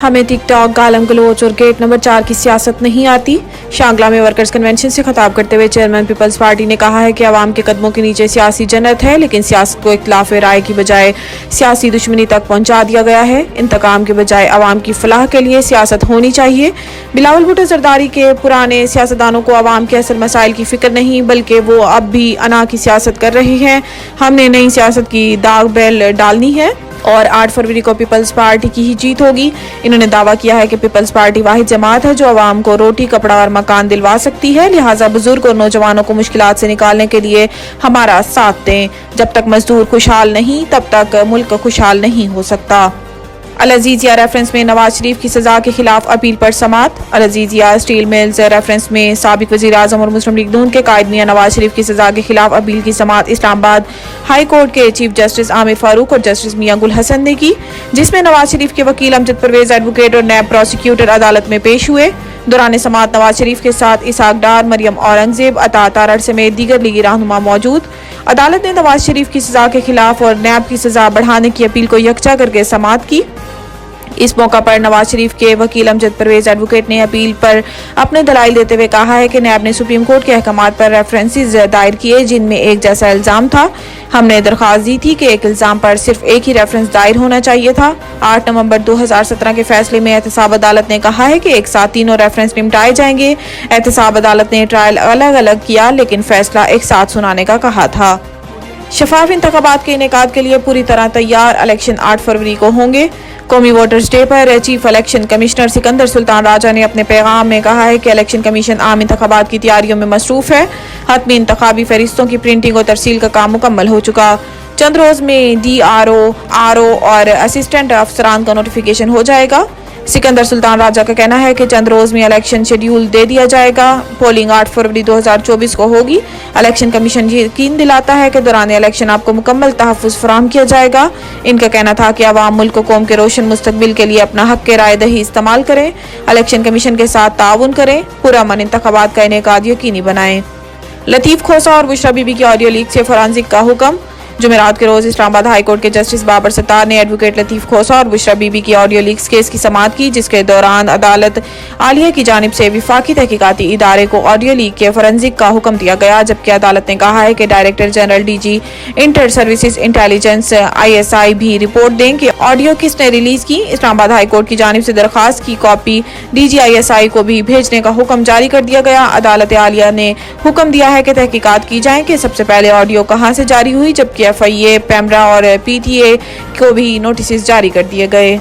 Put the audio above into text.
हमें tick tock, गालम गलोच और gate number 4 की सियासत नहीं आती। शांगला में वर्कर्स कन्वेंशन से खिताब करते हुए चेयरमैन पीपल्स पार्टी ने कहा है कि आवाम के कदमों के नीचे सियासी जन्नत है, लेकिन सियासत को इख्तिलाफ राय की बजाय सियासी दुश्मनी तक पहुंचा दिया गया है। इंतकाम के बजाय आवाम की फलाह के लिए सियासत होनी चाहिए। बिलावल भुट्टो जरदारी के पुराने सियासतदानों को आवाम के असल मसाइल की फिक्र नहीं, बल्कि वो अब भी अना की सियासत कर रहे हैं। हमने नई सियासत की दाग बेल डालनी है और 8 फरवरी को पीपल्स पार्टी की ही जीत होगी। इन्होंने दावा किया है कि पीपल्स पार्टी वाहिद जमात है जो आवाम को रोटी, कपड़ा और मकान दिलवा सकती है, लिहाजा बुजुर्ग और नौजवानों को मुश्किलात से निकालने के लिए हमारा साथ दें। जब तक मजदूर खुशहाल नहीं तब तक मुल्क खुशहाल नहीं हो सकता। अल-अज़ीज़िया रेफरेंस में नवाज शरीफ की सजा के खिलाफ अपील पर समाअत। अल-अज़ीज़िया स्टील मिल्स रेफरेंस में साबिक वज़ीर आज़म और मुस्लिम लीग नून के कायद मियां नवाज शरीफ की सजा के खिलाफ अपील की समाअत इस्लामाबाद हाई कोर्ट के चीफ जस्टिस आमिर फारूक और जस्टिस मियां गुल हसन ने की, जिसमें नवाज शरीफ के वकील अमजद परवेज एडवोकेट और नैब प्रोसिक्यूटर अदालत में पेश हुए। दौरान समाअत नवाज शरीफ के साथ इसहाक डार, मरियम औरंगजेब, अता तारड़ समेत दीगर लीगी रहनुमा मौजूद। अदालत ने नवाज शरीफ की सजा के खिलाफ और नैब की सजा बढ़ाने की अपील को यकजा करके समाअत की। इस मौका पर नवाज शरीफ के वकील अमजद परवेज एडवोकेट ने अपील पर अपने दलाइल देते हुए कहा है कि नैब ने सुप्रीम कोर्ट के अहकामात पर रेफरेंसेस दायर किए जिनमें एक जैसा इल्जाम था। हमने दरख्वास्त दी थी कि एक इल्जाम पर सिर्फ एक ही रेफरेंस दायर होना चाहिए था। 8 नवंबर 2017 के फैसले में एहतसाब अदालत ने कहा है कि एक साथ तीनों रेफरेंस निपटाए जाएंगे। एहतसाब अदालत ने ट्रायल अलग अलग किया, लेकिन फैसला एक साथ सुनाने का कहा था। शफाफ इंतखाबात के इनेकाद के लिए पूरी तरह तैयार। इलेक्शन 8 फरवरी को होंगे। कौमी वोटर्स डे पर chief election commissioner Sikandar Sultan Raja ने अपने पैगाम में कहा है कि इलेक्शन कमीशन आम इंतखाबात की तैयारियों में मसरूफ है। हतमी इंतखाबी फहरिस्तों की प्रिंटिंग और तरसील का काम मुकम्मल हो चुका। चंद रोज में DRO, RO और असिस्टेंट अफसरान का नोटिफिकेशन हो जाएगा। सिकंदर सुल्तान राजा का कहना है कि चंद रोज में इलेक्शन शेड्यूल दे दिया जाएगा। पोलिंग 8 फरवरी 2024 को होगी। इलेक्शन कमीशन यकीन दिलाता है कि दौरान इलेक्शन आपको मुकम्मल तहफ़्फ़ुज़ फराहम किया जाएगा। इनका कहना था कि आवाम मुल्क कौम के रोशन मुस्तकबिल के लिए अपना हक के राय दही इस्तेमाल करें, इलेक्शन कमीशन के साथ ताउन करें, पुरअमन इंतखाबात का इनेकाद यकीनी बनाएं। लतीफ़ खोसा और बुशरा बीबी की ऑडियो लीक से फॉरेंसिक का हुक्म। जुमेरात के रोज इस्लामाबाद हाई कोर्ट के जस्टिस बाबर सत्तार ने एडवोकेट लतीफ़ खोसा और बुशरा बीबी की ऑडियो लीक्स केस की समाअत की, जिसके दौरान अदालत आलिया की जानिब से विफाकी तहकीकाती इदारे को ऑडियो लीक के फॉरेंसिक का हुक्म दिया गया, जबकि अदालत ने कहा है कि director general DG inter services intelligence ISI भी रिपोर्ट दें कि ऑडियो किसने रिलीज की। इस्लामाबाद हाई कोर्ट की जानिब से दरखास्त की कॉपी DG ISI को भी भेजने का हुक्म जारी कर दिया गया। अदालत आलिया ने हुक्म दिया है कि तहकीकात की जाए कि सबसे पहले ऑडियो कहाँ से जारी हुई, जबकि FIA, पैमरा और PTA को भी नोटिस जारी कर दिए गए।